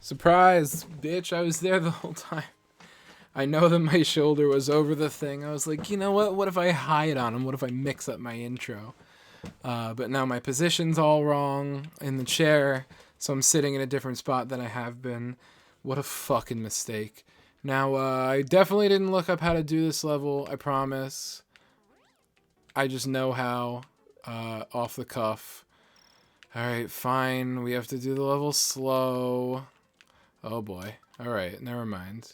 Surprise, bitch, I was there the whole time. I know that my shoulder was over the thing. I was like, you know what? What if I hide on him? What if I mix up my intro? But now my position's all wrong in the chair, so I'm sitting in a different spot than I have been. What a fucking mistake. Now, I definitely didn't look up how to do this level, I promise. I just know how, off the cuff. Alright, fine. We have to do the level slow. Oh boy. Alright, never mind.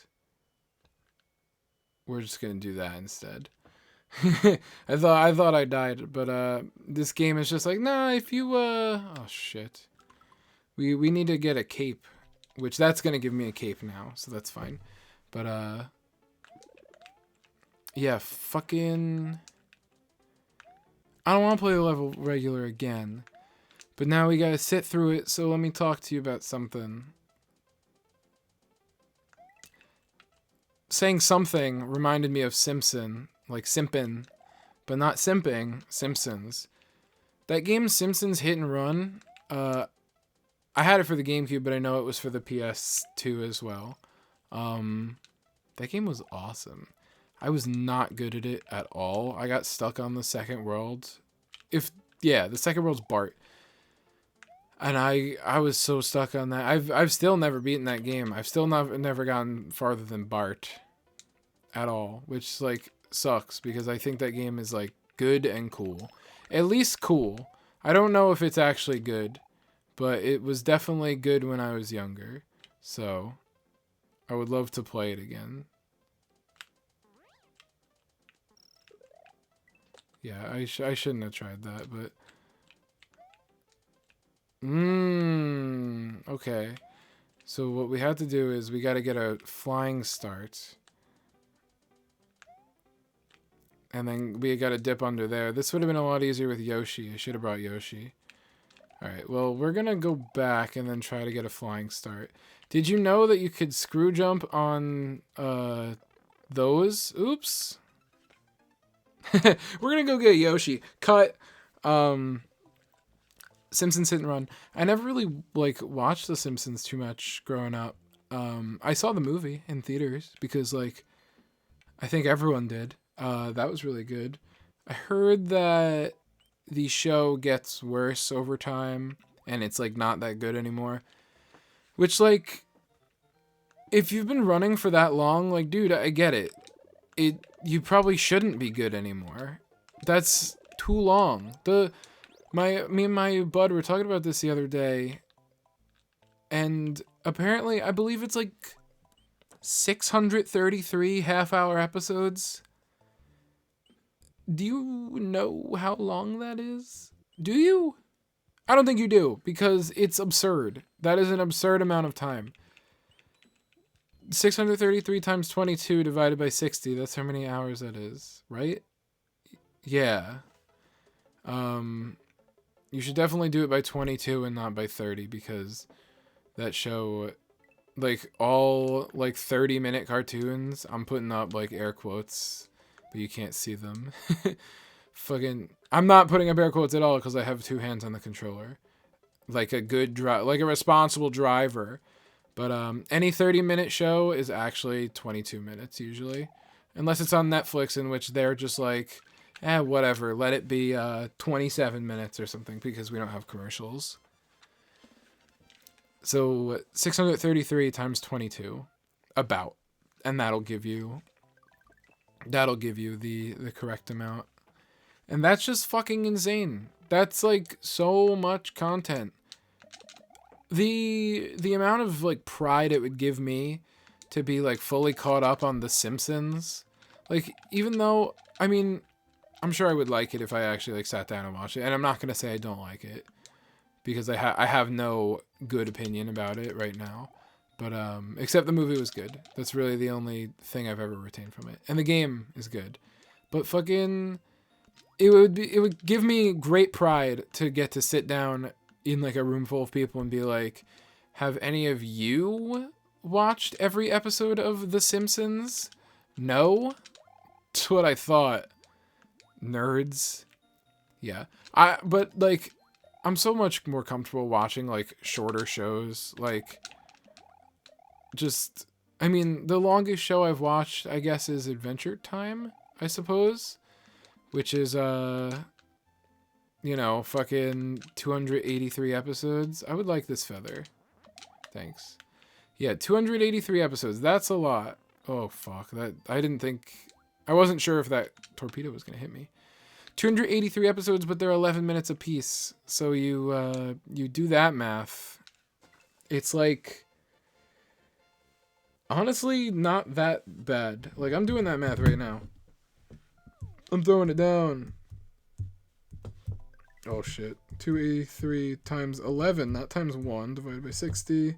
We're just gonna do that instead. I thought I died, but this game is just like, nah, if you oh shit. We need to get a cape, which that's gonna give me a cape now, so that's fine. But yeah, fucking I don't wanna play the level regular again. But now we gotta sit through it, so let me talk to you about something. Saying something reminded me of Simpson, like Simpin, but not simping, Simpsons. That game Simpsons Hit and Run, I had it for the GameCube, but I know it was for the PS2 as well. That game was awesome. I was not good at it at all. I got stuck on the second world. The second world's Bart. And I was so stuck on that. I've still never beaten that game. I've still never gotten farther than Bart at all, which like sucks because I think that game is like good and cool. At least cool. I don't know if it's actually good, but it was definitely good when I was younger. So I would love to play it again. Yeah, I shouldn't have tried that, but okay. So what we have to do is we got to get a flying start. And then we got to dip under there. This would have been a lot easier with Yoshi. I should have brought Yoshi. Alright, well, we're going to go back and then try to get a flying start. Did you know that you could screw jump on those? Oops. We're going to go get Yoshi. Cut. Simpsons Hit and Run. I never really, like, watched The Simpsons too much growing up. I saw the movie in theaters because, like, I think everyone did. That was really good. I heard that the show gets worse over time and it's like not that good anymore. Which, like, if you've been running for that long, like, dude, I get it. You probably shouldn't be good anymore. That's too long. Me and my bud were talking about this the other day, and apparently I believe it's like 633 half-hour episodes. Do you know how long that is? Do you? I don't think you do, because it's absurd. That is an absurd amount of time. 633 times 22 divided by 60, that's how many hours that is, right? Yeah. You should definitely do it by 22 and not by 30, because that show, like, all, like, 30-minute cartoons, I'm putting up, like, air quotes, but you can't see them. Fucking, I'm not putting up air quotes at all because I have two hands on the controller. Like a good like a responsible driver. But any 30-minute show is actually 22 minutes usually. Unless it's on Netflix, in which they're just like, whatever, let it be 27 minutes or something because we don't have commercials. So 633 times 22, about. And that'll give you the correct amount. And that's just fucking insane. That's like so much content. The amount of like pride it would give me to be like fully caught up on The Simpsons. Like, even though, I mean, I'm sure I would like it if I actually like sat down and watched it. And I'm not going to say I don't like it because I have no good opinion about it right now. But except the movie was good. That's really the only thing I've ever retained from it. And the game is good. But fucking, it would give me great pride to get to sit down in like a room full of people and be like, have any of you watched every episode of The Simpsons? No? That's what I thought. Nerds. Yeah. But like, I'm so much more comfortable watching like shorter shows. Like, just, I mean, the longest show I've watched, I guess, is Adventure Time, I suppose, which is, you know, fucking 283 episodes. I would like this feather. Thanks. Yeah, 283 episodes. That's a lot. Oh, fuck. I didn't think... I wasn't sure if that torpedo was going to hit me. 283 episodes, but they're 11 minutes apiece. So you do that math. It's like... honestly, not that bad. Like, I'm doing that math right now. I'm throwing it down. Oh, shit. 283 times 11, not times 1, divided by 60.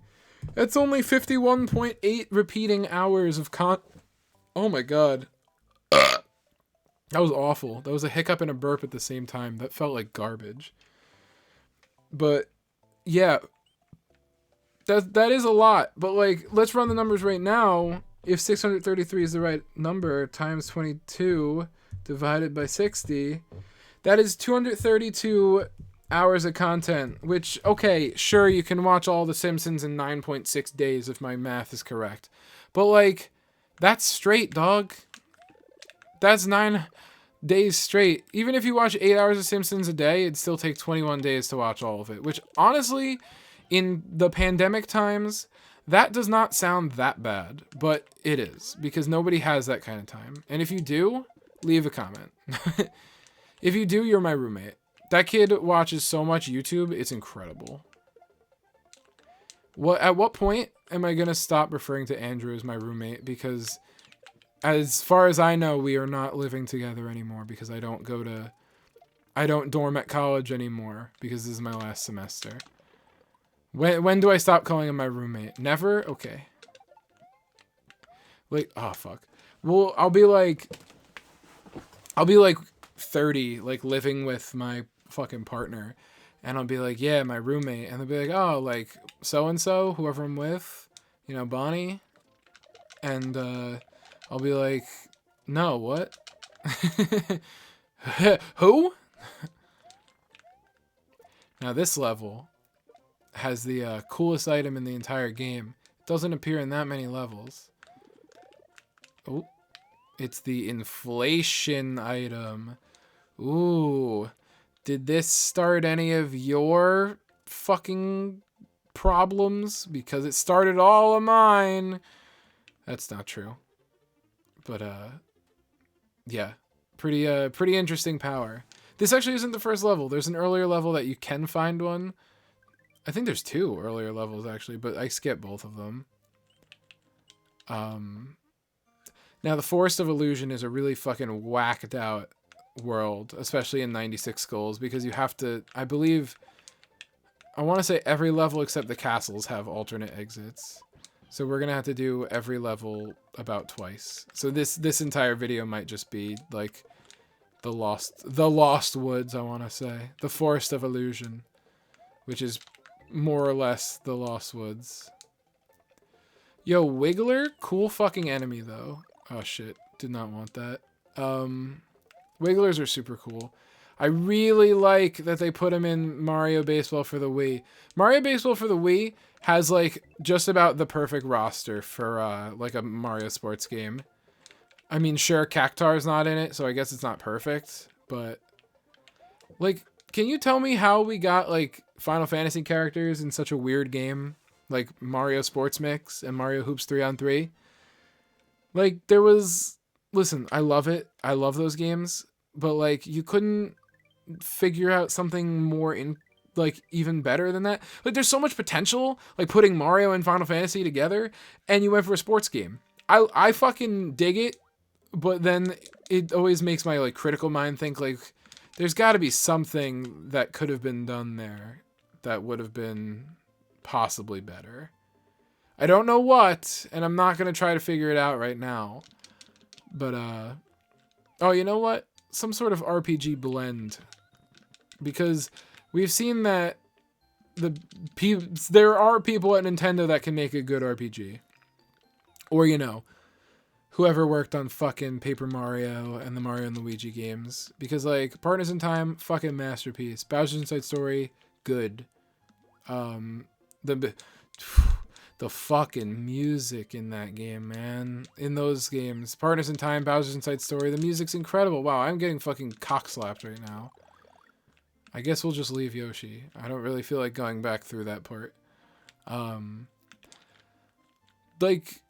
That's only 51.8 repeating hours of Oh, my God. That was awful. That was a hiccup and a burp at the same time. That felt like garbage. But, yeah. That is a lot. But, like, let's run the numbers right now. If 633 is the right number, times 22 divided by 60... that is 232 hours of content, which, okay, sure, you can watch all The Simpsons in 9.6 days if my math is correct. But, like, that's straight, dog. That's 9 days straight. Even if you watch 8 hours of Simpsons a day, it'd still take 21 days to watch all of it, which, honestly, in the pandemic times, that does not sound that bad, but it is, because nobody has that kind of time. And if you do, leave a comment. If you do, you're my roommate. That kid watches so much YouTube, it's incredible. At what point am I going to stop referring to Andrew as my roommate? Because as far as I know, we are not living together anymore because I don't dorm at college anymore because this is my last semester. When do I stop calling him my roommate? Never? Okay. Like, oh, fuck. Well, I'll be like 30, like, living with my fucking partner, and I'll be like, yeah, my roommate, and they'll be like, oh, like, so-and-so, whoever I'm with, you know, Bonnie, and, I'll be like, no, what? Who? Now, this level has the, coolest item in the entire game. It doesn't appear in that many levels. Oh. It's the inflation item. Ooh. Did this start any of your fucking problems? Because it started all of mine. That's not true. But, yeah. Pretty interesting power. This actually isn't the first level. There's an earlier level that you can find one. I think there's 2 earlier levels, actually, but I skipped both of them. Now, the Forest of Illusion is a really fucking whacked out world, especially in 96 Skulls, because you have to, I want to say every level except the castles have alternate exits. So we're going to have to do every level about twice. So this entire video might just be like the Lost Woods, I want to say. The Forest of Illusion, which is more or less the Lost Woods. Yo, Wiggler, cool fucking enemy though. Oh shit, did not want that. Wigglers are super cool. I really like that they put him in Mario Baseball for the Wii. Mario Baseball for the Wii has like just about the perfect roster for like a Mario sports game. I mean, sure, Cactar's not in it, so I guess it's not perfect, but like, can you tell me how we got like Final Fantasy characters in such a weird game like Mario Sports Mix and Mario Hoops 3-on-3? Like, there was... Listen, I love it. I love those games. But, like, you couldn't figure out something more, like, even better than that. Like, there's so much potential, like, putting Mario and Final Fantasy together, and you went for a sports game. I fucking dig it, but then it always makes my, like, critical mind think, like, there's got to be something that could have been done there that would have been possibly better. I don't know what, and I'm not going to try to figure it out right now. But, oh, you know what? Some sort of RPG blend. Because we've seen that there are people at Nintendo that can make a good RPG. Or, you know, whoever worked on fucking Paper Mario and the Mario and Luigi games. Because, like, Partners in Time, fucking masterpiece. Bowser's Inside Story, good. The fucking music in that game, man. In those games. Partners in Time, Bowser's Inside Story. The music's incredible. Wow, I'm getting fucking cock-slapped right now. I guess we'll just leave Yoshi. I don't really feel like going back through that part. Like,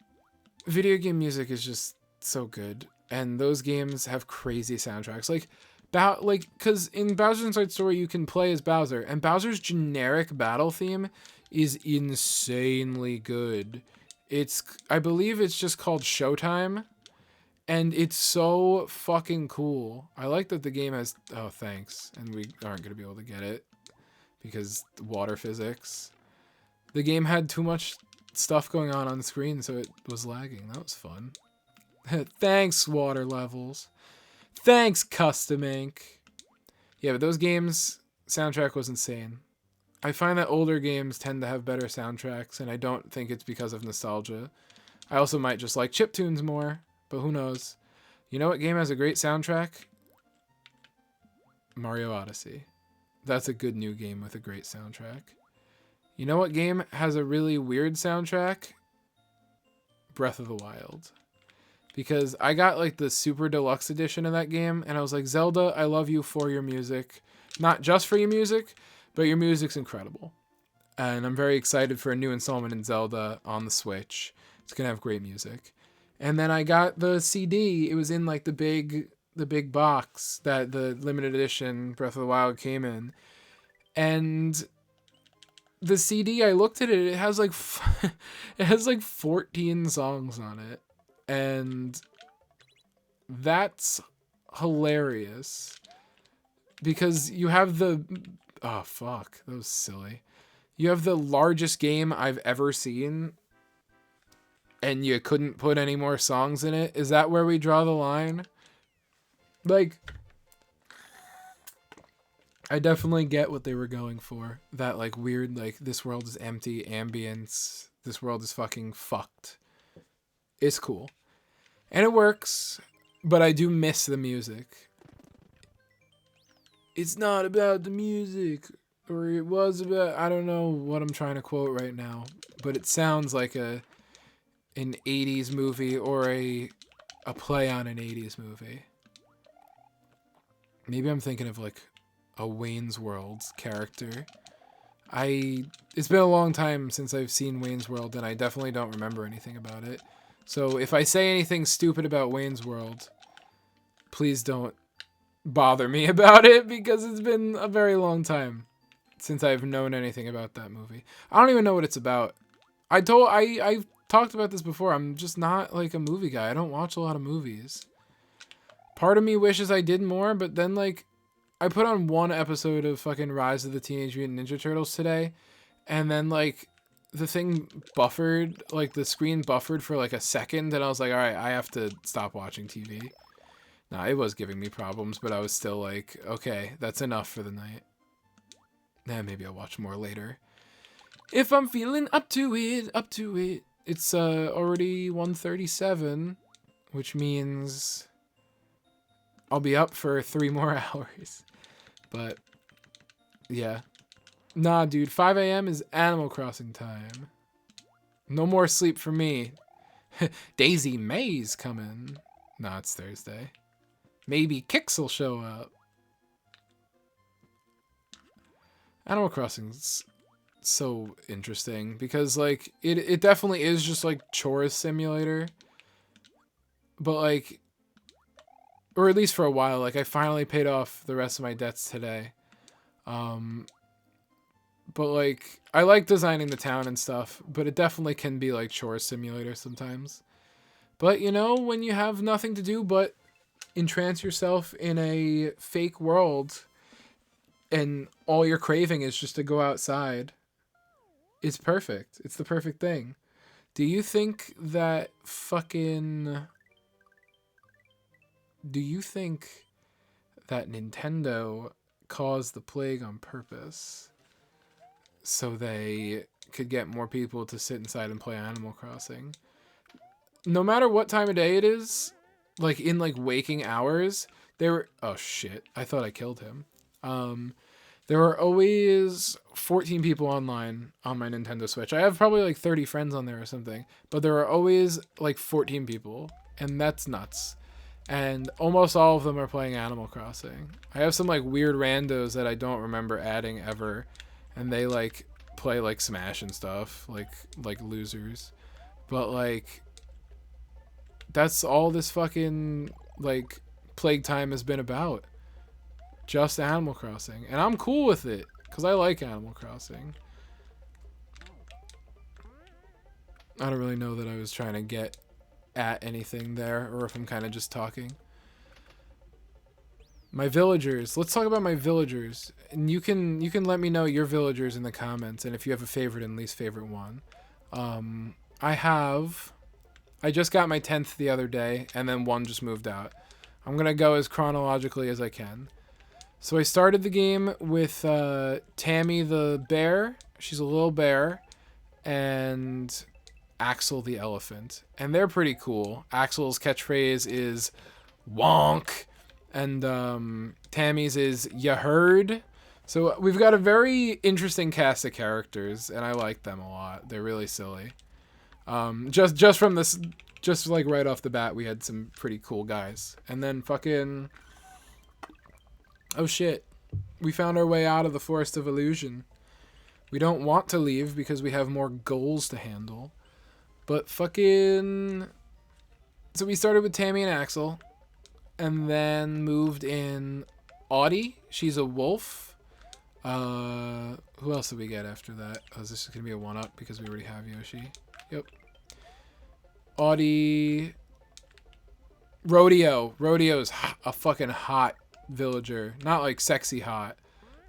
video game music is just so good. And those games have crazy soundtracks. Because in Bowser's Inside Story, you can play as Bowser. And Bowser's generic battle theme is insanely good. I believe it's just called Showtime, and it's so fucking cool. I like that the game has, oh thanks, and we aren't going to be able to get it because water physics. The game had too much stuff going on the screen, so it was lagging. That was fun. Thanks, water levels. Thanks, Custom Ink. Yeah, but those games, soundtrack was insane. I find that older games tend to have better soundtracks, and I don't think it's because of nostalgia. I also might just like chiptunes more, but who knows. You know what game has a great soundtrack? Mario Odyssey. That's a good new game with a great soundtrack. You know what game has a really weird soundtrack? Breath of the Wild. Because I got like the super deluxe edition of that game, and I was like, Zelda, I love you for your music. Not just for your music, but your music's incredible. And I'm very excited for a new installment in Zelda on the Switch. It's going to have great music. And then I got the CD. It was in like the big box that the limited edition Breath of the Wild came in. And the CD, I looked at it, it has like 14 songs on it. And that's hilarious. Because you have oh fuck, that was silly. You have the largest game I've ever seen, and you couldn't put any more songs in it? Is that where we draw the line? Like, I definitely get what they were going for. That, like, weird, like, this world is empty, ambience, this world is fucking fucked. It's cool. And it works, but I do miss the music. It's not about the music, or it was about, I don't know what I'm trying to quote right now, but it sounds like an 80s movie or a play on an 80s movie. Maybe I'm thinking of like a Wayne's World character. It's been a long time since I've seen Wayne's World, and I definitely don't remember anything about it. So if I say anything stupid about Wayne's World, please don't bother me about it, because it's been a very long time since I've known anything about that movie. I don't even know what it's about. I've talked about this before. I'm just not like a movie guy. I don't watch a lot of movies. Part of me wishes I did more, but then like I put on one episode of fucking Rise of the Teenage Mutant Ninja Turtles today, and then like the thing buffered, like the screen buffered for like a second, and I was like, all right, I have to stop watching TV. No, it was giving me problems, but I was still like, okay, that's enough for the night. Maybe I'll watch more later. If I'm feeling up to it. It's already 1:37, which means I'll be up for 3 more hours. But, yeah. Nah, dude, 5 a.m. is Animal Crossing time. No more sleep for me. Daisy May's coming. Nah, it's Thursday. Maybe Kix will show up. Animal Crossing's so interesting because, like, it definitely is just, like, chores simulator. But, like, or at least for a while, like, I finally paid off the rest of my debts today. But, like, I like designing the town and stuff, but it definitely can be, like, chores simulator sometimes. But, you know, when you have nothing to do but entrance yourself in a fake world and all you're craving is just to go outside, it's perfect. It's the perfect thing. Do you think that Nintendo caused the plague on purpose so they could get more people to sit inside and play Animal Crossing? No matter what time of day it is, like in like waking hours, they were, oh shit, I thought I killed him. There are always 14 people online on my Nintendo Switch. I have probably like 30 friends on there or something, but there are always like 14 people, and that's nuts. And almost all of them are playing Animal Crossing. I have some like weird randos that I don't remember adding ever, and they like play like Smash and stuff, like losers. But like that's all this fucking like plague time has been about. Just Animal Crossing. And I'm cool with it, because I like Animal Crossing. I don't really know that I was trying to get at anything there, or if I'm kind of just talking. My villagers. Let's talk about my villagers. And you can let me know your villagers in the comments, and if you have a favorite and least favorite one. I just got my 10th the other day, and then one just moved out. I'm going to go as chronologically as I can. So I started the game with Tammy the bear. She's a little bear. And Axel the elephant. And they're pretty cool. Axel's catchphrase is wonk. And Tammy's is ya heard. So we've got a very interesting cast of characters. And I like them a lot. They're really silly. Just from this... Just like right off the bat, we had some pretty cool guys. And then fucking... Oh shit, we found our way out of the Forest of Illusion. We don't want to leave because we have more goals to handle. But fucking... So we started with Tammy and Axel. And then moved in Audie. She's a wolf. Who else did we get after that? Oh, is this going to be a one-up because we already have Yoshi? Yep. Audie... Rodeo. Rodeo's a fucking hot villager. Not like sexy hot.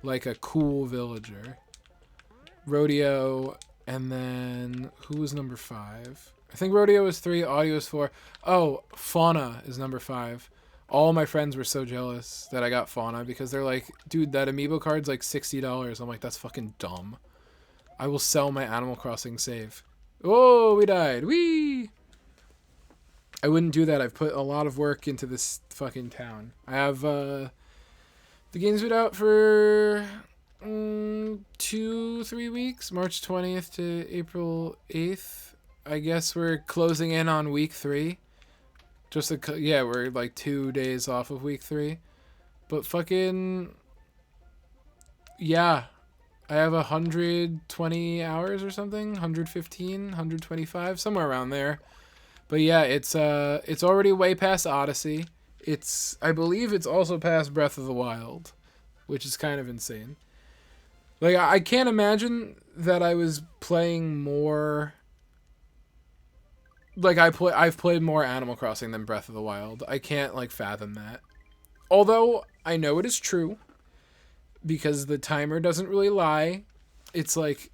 Like a cool villager. Rodeo. And then... Who was number 5? I think Rodeo was 3. Audie was 4. Oh, Fauna is number 5. All my friends were so jealous that I got Fauna because they're like, dude, that amiibo card's like $60. I'm like, that's fucking dumb. I will sell my Animal Crossing save. Oh, we died. Whee! I wouldn't do that. I've put a lot of work into this fucking town. I have, the game's been out for 2-3 weeks. March 20th to April 8th. I guess we're closing in on week 3. Yeah, we're like 2 days off of week 3. But fucking... Yeah. I have 120 hours or something. 115, 125, somewhere around there. But yeah, it's already way past Odyssey. I believe it's also past Breath of the Wild, which is kind of insane. Like, I can't imagine that I was playing more... Like, I've played more Animal Crossing than Breath of the Wild. I can't, like, fathom that. Although, I know it is true, because the timer doesn't really lie. It's, like...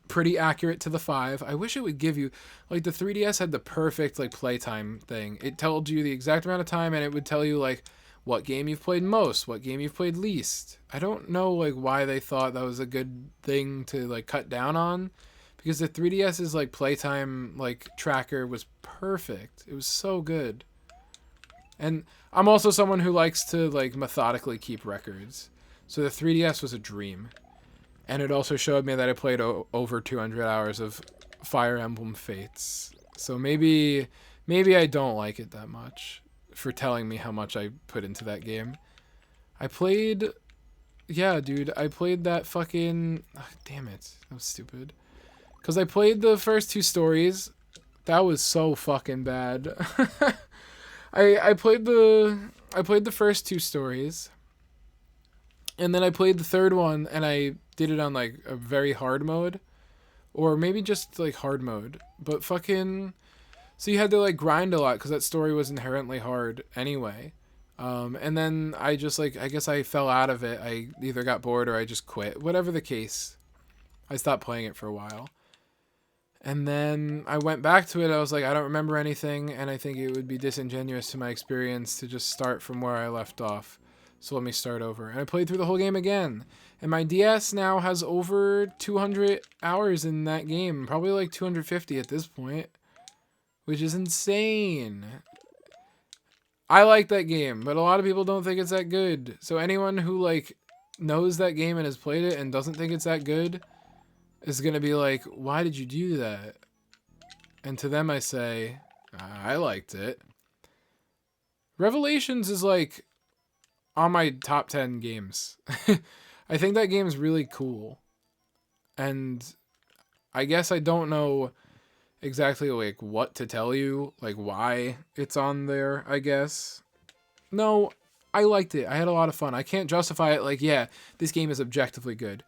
pretty accurate to the 5. I wish it would give you, like, the 3DS had the perfect like playtime thing. It told you the exact amount of time, and it would tell you like what game you've played most, what game you've played least. I don't know like why they thought that was a good thing to like cut down on, because the 3DS's like playtime like tracker was perfect. It was so good. And I'm also someone who likes to like methodically keep records, so the 3DS was a dream. And it also showed me that I played over 200 hours of Fire Emblem Fates. So maybe I don't like it that much for telling me how much I put into that game. Yeah, dude, I played that fucking... Oh, damn it, that was stupid. Because I played the first 2 stories. That was so fucking bad. I played the first 2 stories. And then I played the third one, and I did it on, like, a very hard mode. Or maybe just, like, hard mode. But fucking... So you had to, like, grind a lot, because that story was inherently hard anyway. And then I just, like, I guess I fell out of it. I either got bored or I just quit. Whatever the case. I stopped playing it for a while. And then I went back to it. I was like, I don't remember anything, and I think it would be disingenuous to my experience to just start from where I left off. So let me start over. And I played through the whole game again. And my DS now has over 200 hours in that game. Probably like 250 at this point. Which is insane. I like that game, but a lot of people don't think it's that good. So anyone who like knows that game and has played it and doesn't think it's that good is going to be like, why did you do that? And to them I say, I liked it. Revelations is like on my top 10 games. I think that game is really cool. And I guess I don't know exactly like what to tell you, like why it's on there, I guess. No, I liked it. I had a lot of fun. I can't justify it like, yeah, this game is objectively good.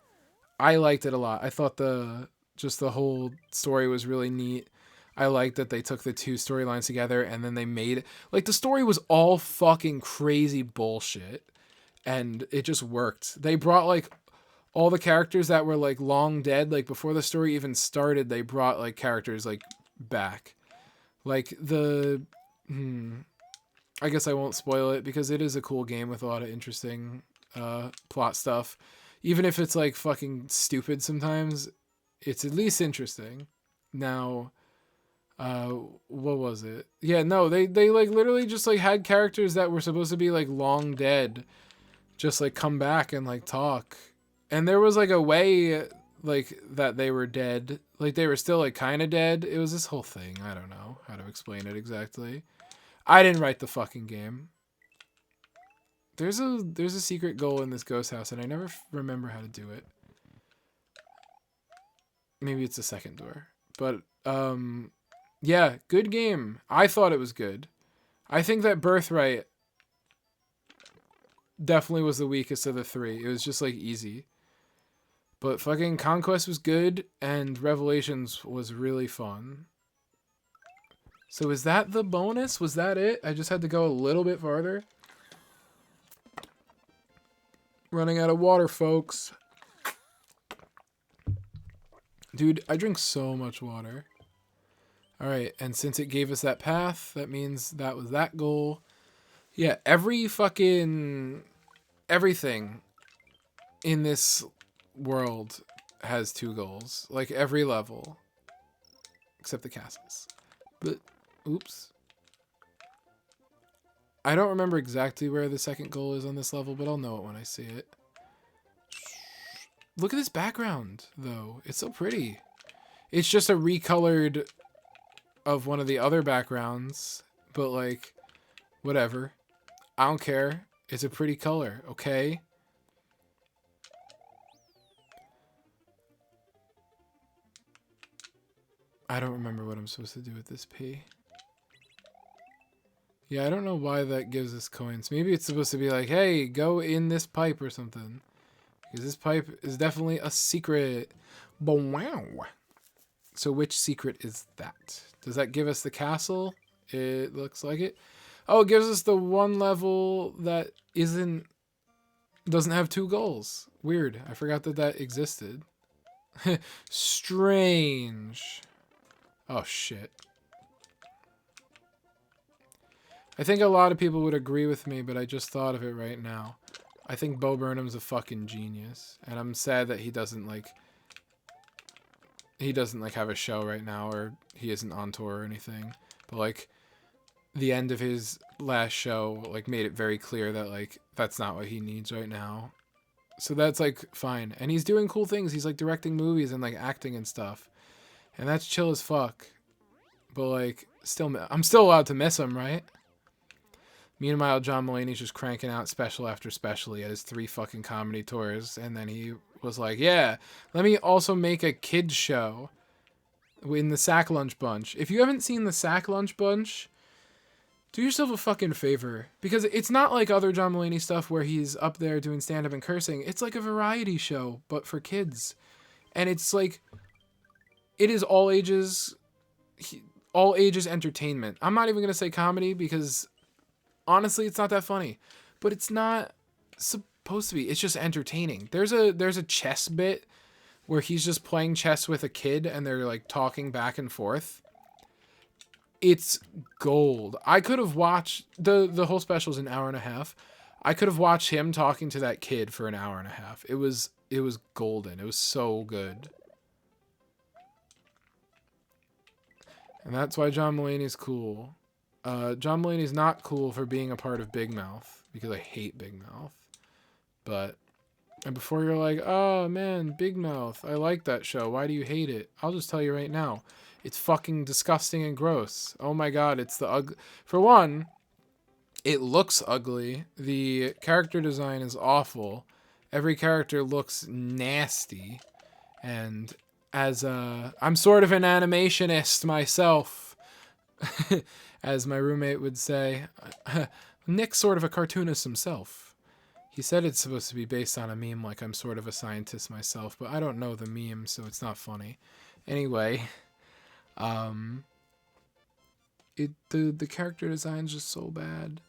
I liked it a lot. I thought the whole story was really neat. I liked that they took the two storylines together and then they made it. Like, the story was all fucking crazy bullshit. And it just worked. They brought, like, all the characters that were, like, long dead. Like, before the story even started, they brought, like, characters, like, back. Like, the... I guess I won't spoil it because it is a cool game with a lot of interesting plot stuff. Even if it's, like, fucking stupid sometimes, it's at least interesting. Now... what was it? Yeah, no, they like literally just like had characters that were supposed to be like long dead just like come back and like talk. And there was like a way like that they were dead. Like they were still like kind of dead. It was this whole thing. I don't know how to explain it exactly. I didn't write the fucking game. There's a secret goal in this ghost house and I never remember how to do it. Maybe it's the second door. But yeah, good game. I thought it was good. I think that Birthright definitely was the weakest of the three. It was just like easy. But fucking Conquest was good and Revelations was really fun. So is that the bonus? Was that it? I just had to go a little bit farther. Running out of water, folks. Dude, I drink so much water. Alright, and since it gave us that path, that means that was that goal. Yeah, everything in this world has 2 goals. Like, every level. Except the castles. But, oops. I don't remember exactly where the second goal is on this level, but I'll know it when I see it. Look at this background, though. It's so pretty. It's just a recolored... of one of the other backgrounds, but like, whatever. I don't care. It's a pretty color, okay? I don't remember what I'm supposed to do with this P. Yeah, I don't know why that gives us coins. Maybe it's supposed to be like, hey, go in this pipe or something. Because this pipe is definitely a secret. But wow. So which secret is that? Does that give us the castle? It looks like it. Oh, it gives us the one level that doesn't have 2 goals. Weird. I forgot that that existed. Strange. Oh, shit. I think a lot of people would agree with me, but I just thought of it right now. I think Bo Burnham's a fucking genius. And I'm sad that he doesn't have a show right now, or he isn't on tour or anything. But like the end of his last show like made it very clear that like that's not what he needs right now. So that's like fine. And he's doing cool things. He's like directing movies and like acting and stuff. And that's chill as fuck. But like I'm still allowed to miss him, right? Meanwhile, John Mulaney's just cranking out special after special. He had his 3 fucking comedy tours, and then he was like, yeah, let me also make a kids show in the Sack Lunch Bunch. If you haven't seen the Sack Lunch Bunch, do yourself a fucking favor. Because it's not like other John Mulaney stuff where he's up there doing stand-up and cursing. It's like a variety show, but for kids. And it's like, it is all ages entertainment. I'm not even going to say comedy because... honestly, it's not that funny, but it's not supposed to be. It's just entertaining. There's a chess bit where he's just playing chess with a kid and they're like talking back and forth. It's gold. I could have watched the whole special is an hour and a half. I could have watched him talking to that kid for an hour and a half. It was golden. It was so good. And that's why John Mulaney's cool. John Mulaney's not cool for being a part of Big Mouth, because I hate Big Mouth. But And before you're like, oh man, Big Mouth, I like that show. Why do you hate it? I'll just tell you right now. It's fucking disgusting and gross. Oh my god, it's the ugly. For one, it looks ugly. The character design is awful. Every character looks nasty. And as I'm sort of an animationist myself, as my roommate would say. Nick's sort of a cartoonist himself. He said it's supposed to be based on a meme, like I'm sort of a scientist myself, but I don't know the meme, so it's not funny. Anyway, the character design's just so bad.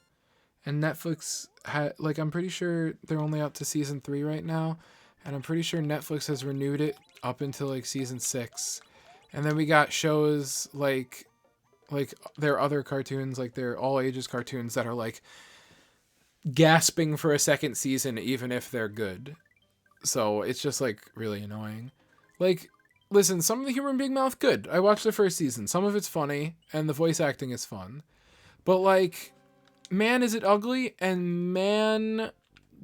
And Netflix like, I'm pretty sure they're only up to season 3 right now, and I'm pretty sure Netflix has renewed it up until like season 6. And then we got shows like their other cartoons, like their all ages cartoons that are like gasping for a second season even if they're good. So it's just like really annoying. Like, listen, some of the humor in Big Mouth, good. I watched the first season. Some of it's funny and the voice acting is fun. But like, man, is it ugly, and man,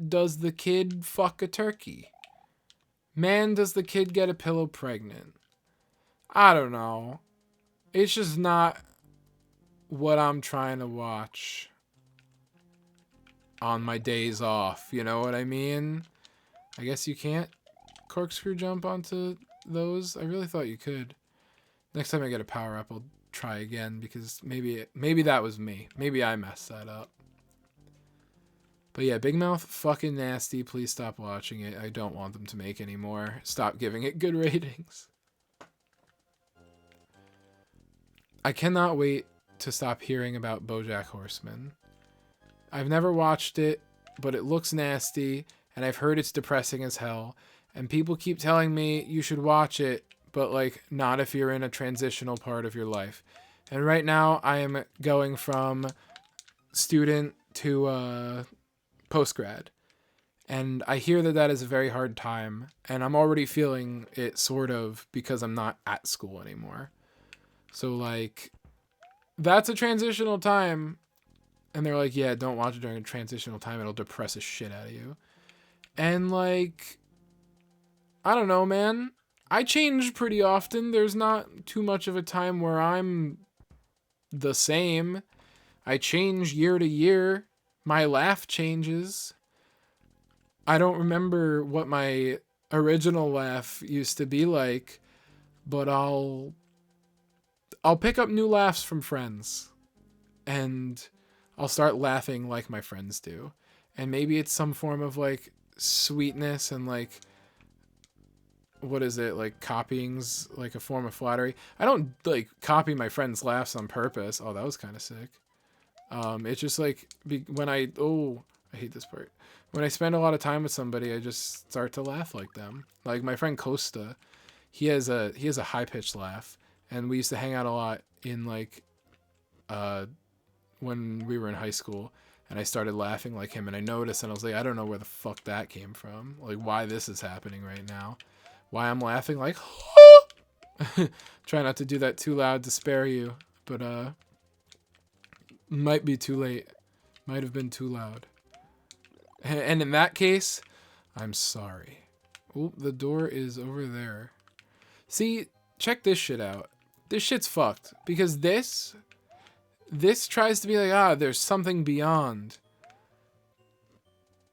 does the kid fuck a turkey. Man, does the kid get a pillow pregnant. I don't know. It's just not what I'm trying to watch on my days off, you know what I mean? I guess you can't corkscrew jump onto those. I really thought you could. Next time I get a power up, I'll try again, because maybe that was me. Maybe I messed that up. But yeah, Big Mouth, fucking nasty. Please stop watching it. I don't want them to make any more. Stop giving it good ratings. I cannot wait to stop hearing about BoJack Horseman. I've never watched it, but it looks nasty, and I've heard it's depressing as hell. And people keep telling me you should watch it, but like, not if you're in a transitional part of your life. And right now, I am going from student to post-grad. And I hear that is a very hard time, and I'm already feeling it sort of because I'm not at school anymore. So like, that's a transitional time. And they're like, yeah, don't watch it during a transitional time. It'll depress the shit out of you. And like, I don't know, man. I change pretty often. There's not too much of a time where I'm the same. I change year to year. My laugh changes. I don't remember what my original laugh used to be like, but I'll pick up new laughs from friends. And I'll start laughing like my friends do. And maybe it's some form of like sweetness and like, what is it? Like copying's like a form of flattery. I don't like copy my friends' laughs on purpose. Oh, that was kind of sick. It's just like when I hate this part. When I spend a lot of time with somebody, I just start to laugh like them. Like my friend Costa, he has a high pitched laugh, and we used to hang out a lot in like, when we were in high school, and I started laughing like him, and I noticed, and I was like, I don't know where the fuck that came from. Like, why this is happening right now. Why I'm laughing like, try not to do that too loud to spare you, but might be too late. Might have been too loud. And in that case, I'm sorry. Oh, the door is over there. See, check this shit out. This shit's fucked, because this tries to be like, there's something beyond.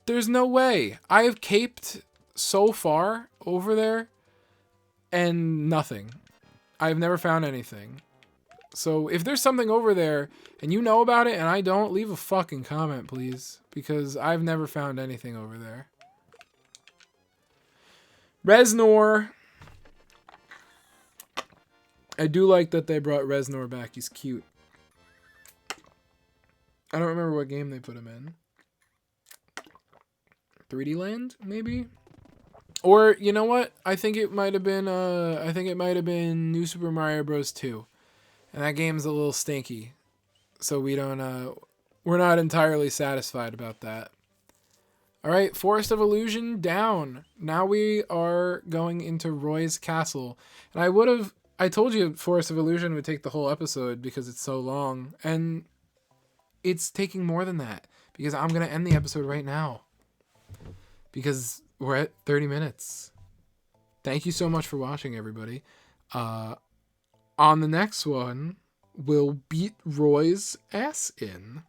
There's no way. I have caped so far over there, and nothing. I've never found anything. So if there's something over there, and you know about it, and I don't, leave a fucking comment, please. Because I've never found anything over there. Reznor. I do like that they brought Reznor back. He's cute. I don't remember what game they put him in. 3D Land, maybe? Or, you know what? I think it might have been New Super Mario Bros. 2. And that game's a little stinky. So we don't, we're not entirely satisfied about that. Alright, Forest of Illusion down. Now we are going into Roy's Castle. And I told you Forest of Illusion would take the whole episode because it's so long. And it's taking more than that, because I'm going to end the episode right now. Because we're at 30 minutes. Thank you so much for watching, everybody. On the next one, we'll beat Roy's ass in.